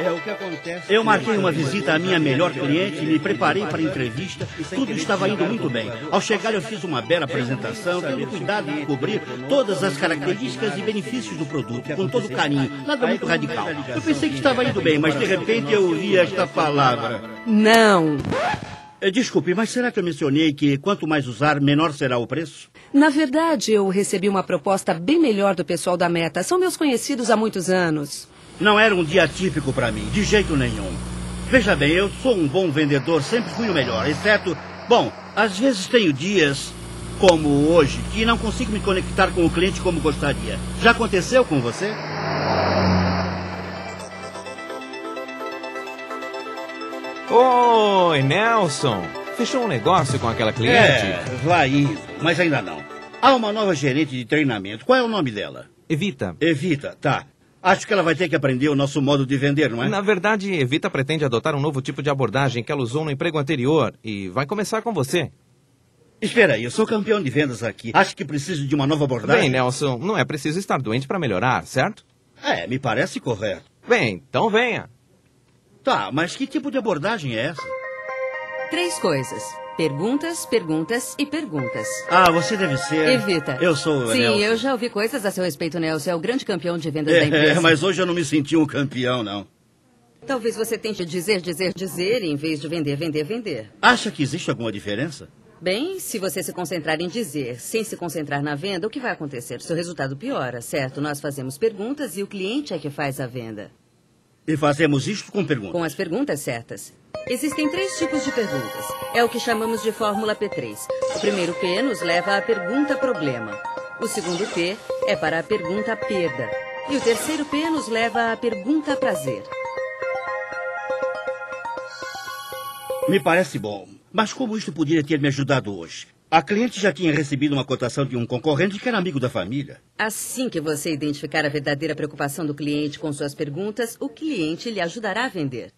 É o que acontece. Eu marquei uma visita à minha melhor cliente, me preparei para a entrevista, tudo estava indo muito bem. Ao chegar eu fiz uma bela apresentação, tendo cuidado de cobrir todas as características e benefícios do produto, com todo carinho, nada muito radical. Eu pensei que estava indo bem, mas de repente eu ouvi esta palavra. Não. Desculpe, mas será que eu mencionei que quanto mais usar, menor será o preço? Na verdade, eu recebi uma proposta bem melhor do pessoal da Meta. São meus conhecidos há muitos anos. Não era um dia típico para mim, de jeito nenhum. Veja bem, eu sou um bom vendedor, sempre fui o melhor, exceto... Bom, às vezes tenho dias, como hoje, que não consigo me conectar com o cliente como gostaria. Já aconteceu com você? Oi, Nelson. Fechou um negócio com aquela cliente? Vai indo, mas ainda não. Há uma nova gerente de treinamento. Qual é o nome dela? Evita. Evita, tá. Acho que ela vai ter que aprender o nosso modo de vender, não é? Na verdade, Evita pretende adotar um novo tipo de abordagem que ela usou no emprego anterior e vai começar com você. Espera aí, eu sou campeão de vendas aqui. Acho que preciso de uma nova abordagem? Bem, Nelson, não é preciso estar doente para melhorar, certo? Me parece correto. Bem, então venha. Tá, mas que tipo de abordagem é essa? 3 coisas. Perguntas, perguntas e perguntas. Você deve ser... Evita. Eu sou o Sim, Nelson. eu já ouvi coisas a seu respeito, Nelson. É o grande campeão de vendas da empresa. Mas hoje eu não me senti um campeão, não. Talvez você tente dizer, em vez de vender, vender, vender. Acha que existe alguma diferença? Bem, se você se concentrar em dizer, sem se concentrar na venda, o que vai acontecer? Seu resultado piora, certo? Nós fazemos perguntas e o cliente é que faz a venda. E fazemos isto com perguntas? Com as perguntas certas. Existem 3 tipos de perguntas. É o que chamamos de fórmula P3. O primeiro P nos leva à pergunta problema. O segundo P é para a pergunta perda. E o terceiro P nos leva à pergunta prazer. Me parece bom. Mas como isto poderia ter me ajudado hoje? A cliente já tinha recebido uma cotação de um concorrente que era amigo da família. Assim que você identificar a verdadeira preocupação do cliente com suas perguntas, o cliente lhe ajudará a vender.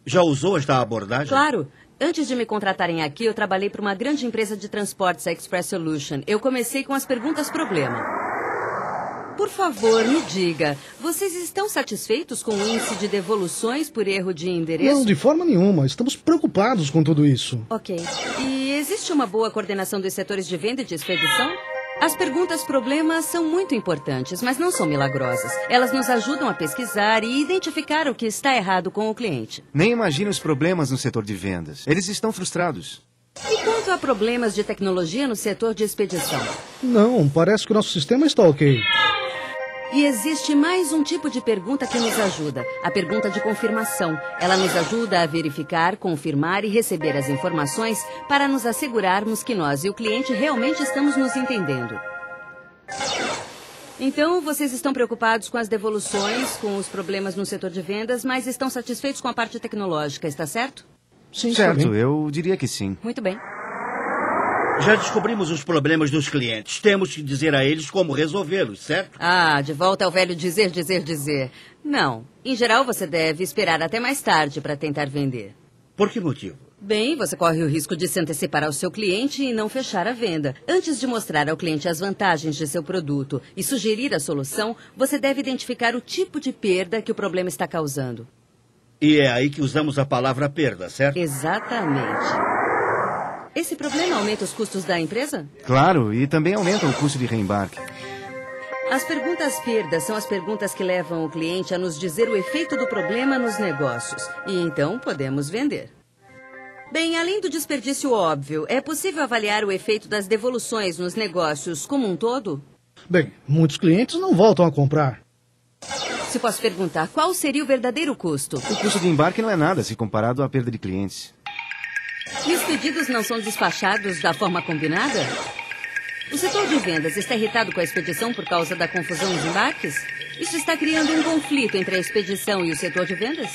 Já usou esta abordagem? Claro. Antes de me contratarem aqui, eu trabalhei para uma grande empresa de transportes, a Express Solution. Eu comecei com as perguntas problema. Por favor, me diga, vocês estão satisfeitos com o índice de devoluções por erro de endereço? Não, de forma nenhuma. Estamos preocupados com tudo isso. Ok. E existe uma boa coordenação dos setores de venda e de expedição? As perguntas problemas são muito importantes, mas não são milagrosas. Elas nos ajudam a pesquisar e identificar o que está errado com o cliente. Nem imagine os problemas no setor de vendas. Eles estão frustrados. E quanto a problemas de tecnologia no setor de expedição? Não, parece que o nosso sistema está ok. E existe mais um tipo de pergunta que nos ajuda, a pergunta de confirmação. Ela nos ajuda a verificar, confirmar e receber as informações para nos assegurarmos que nós e o cliente realmente estamos nos entendendo. Então, vocês estão preocupados com as devoluções, com os problemas no setor de vendas, mas estão satisfeitos com a parte tecnológica, está certo? Sim, certo, eu diria que sim. Muito bem. Já descobrimos os problemas dos clientes. Temos que dizer a eles como resolvê-los, certo? De volta ao velho dizer. Não. Em geral, você deve esperar até mais tarde para tentar vender. Por que motivo? Bem, você corre o risco de se antecipar ao seu cliente e não fechar a venda. Antes de mostrar ao cliente as vantagens de seu produto e sugerir a solução, você deve identificar o tipo de perda que o problema está causando. E é aí que usamos a palavra perda, certo? Exatamente. Esse problema aumenta os custos da empresa? Claro, e também aumenta o custo de reembarque. As perguntas perdas são as perguntas que levam o cliente a nos dizer o efeito do problema nos negócios. E então podemos vender. Bem, além do desperdício óbvio, é possível avaliar o efeito das devoluções nos negócios como um todo? Bem, muitos clientes não voltam a comprar. Se posso perguntar, qual seria o verdadeiro custo? O custo de embarque não é nada se comparado à perda de clientes. E os pedidos não são despachados da forma combinada? O setor de vendas está irritado com a expedição por causa da confusão nos embarques? Isso está criando um conflito entre a expedição e o setor de vendas?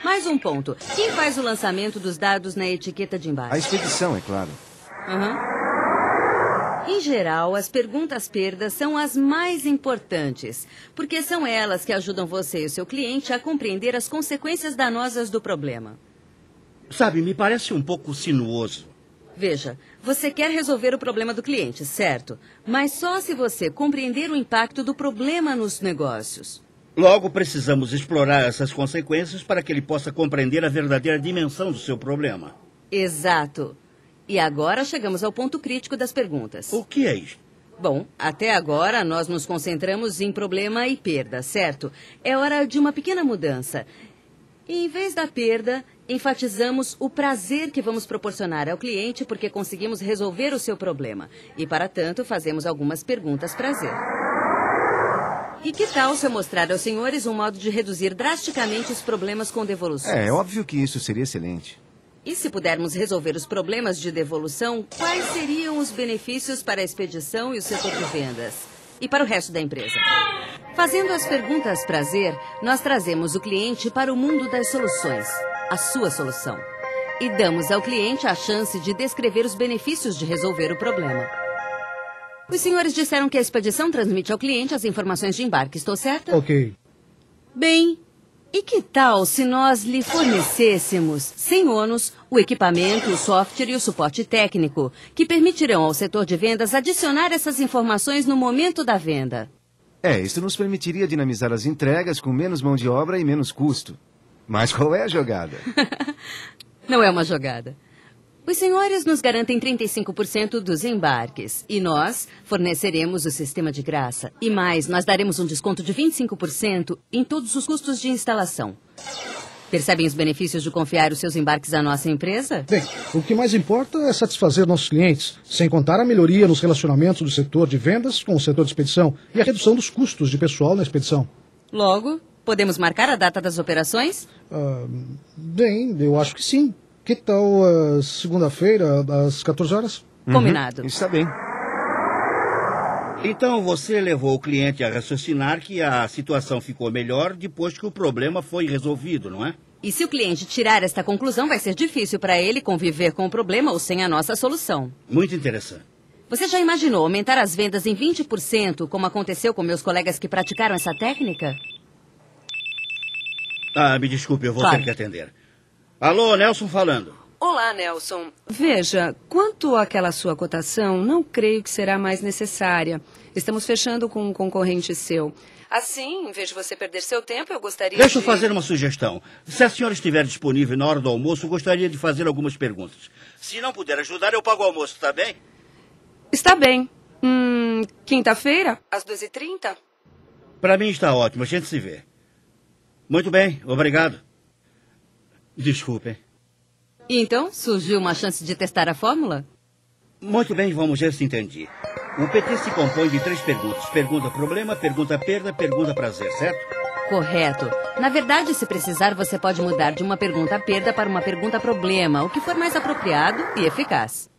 Mais um ponto. Quem faz o lançamento dos dados na etiqueta de embarque? A expedição, é claro. Em geral, as perguntas perdas são as mais importantes, porque são elas que ajudam você e o seu cliente a compreender as consequências danosas do problema. Sabe, me parece um pouco sinuoso. Veja, você quer resolver o problema do cliente, certo? Mas só se você compreender o impacto do problema nos negócios. Logo, precisamos explorar essas consequências para que ele possa compreender a verdadeira dimensão do seu problema. Exato. E agora chegamos ao ponto crítico das perguntas. O que é isso? Bom, até agora nós nos concentramos em problema e perda, certo? É hora de uma pequena mudança. Em vez da perda, enfatizamos o prazer que vamos proporcionar ao cliente porque conseguimos resolver o seu problema. E, para tanto, fazemos algumas perguntas prazer. E que tal se eu mostrar aos senhores um modo de reduzir drasticamente os problemas com devoluções? É óbvio que isso seria excelente. E se pudermos resolver os problemas de devolução, quais seriam os benefícios para a expedição e o setor de vendas? E para o resto da empresa? Fazendo as perguntas prazer, nós trazemos o cliente para o mundo das soluções, a sua solução. E damos ao cliente a chance de descrever os benefícios de resolver o problema. Os senhores disseram que a expedição transmite ao cliente as informações de embarque, estou certa? Ok. Bem, e que tal se nós lhe fornecêssemos, sem ônus, o equipamento, o software e o suporte técnico, que permitirão ao setor de vendas adicionar essas informações no momento da venda? Isso nos permitiria dinamizar as entregas com menos mão de obra e menos custo. Mas qual é a jogada? Não é uma jogada. Os senhores nos garantem 35% dos embarques e nós forneceremos o sistema de graça. E mais, nós daremos um desconto de 25% em todos os custos de instalação. Percebem os benefícios de confiar os seus embarques à nossa empresa? Bem, o que mais importa é satisfazer nossos clientes, sem contar a melhoria nos relacionamentos do setor de vendas com o setor de expedição e a redução dos custos de pessoal na expedição. Logo, podemos marcar a data das operações? Bem, eu acho que sim. Que tal segunda-feira, às 14 horas? Combinado. Está bem. Então você levou o cliente a raciocinar que a situação ficou melhor depois que o problema foi resolvido, não é? E se o cliente tirar esta conclusão, vai ser difícil para ele conviver com o problema ou sem a nossa solução. Muito interessante. Você já imaginou aumentar as vendas em 20%, como aconteceu com meus colegas que praticaram essa técnica? Me desculpe, eu vou Claro. ter que atender. Alô, Nelson falando. Olá, Nelson. Veja, quanto àquela sua cotação, não creio que será mais necessária. Estamos fechando com um concorrente seu. Assim, em vez de você perder seu tempo, eu gostaria Deixa eu de... fazer uma sugestão. Se a senhora estiver disponível na hora do almoço, eu gostaria de fazer algumas perguntas. Se não puder ajudar, eu pago o almoço, tá bem? Está bem. Quinta-feira, às 2h30? Para mim está ótimo, a gente se vê. Muito bem, obrigado. Desculpem. E então, surgiu uma chance de testar a fórmula? Muito bem, vamos ver se entendi. O PT se compõe de 3 perguntas. Pergunta problema, pergunta perda, pergunta prazer, certo? Correto. Na verdade, se precisar, você pode mudar de uma pergunta perda para uma pergunta problema, o que for mais apropriado e eficaz.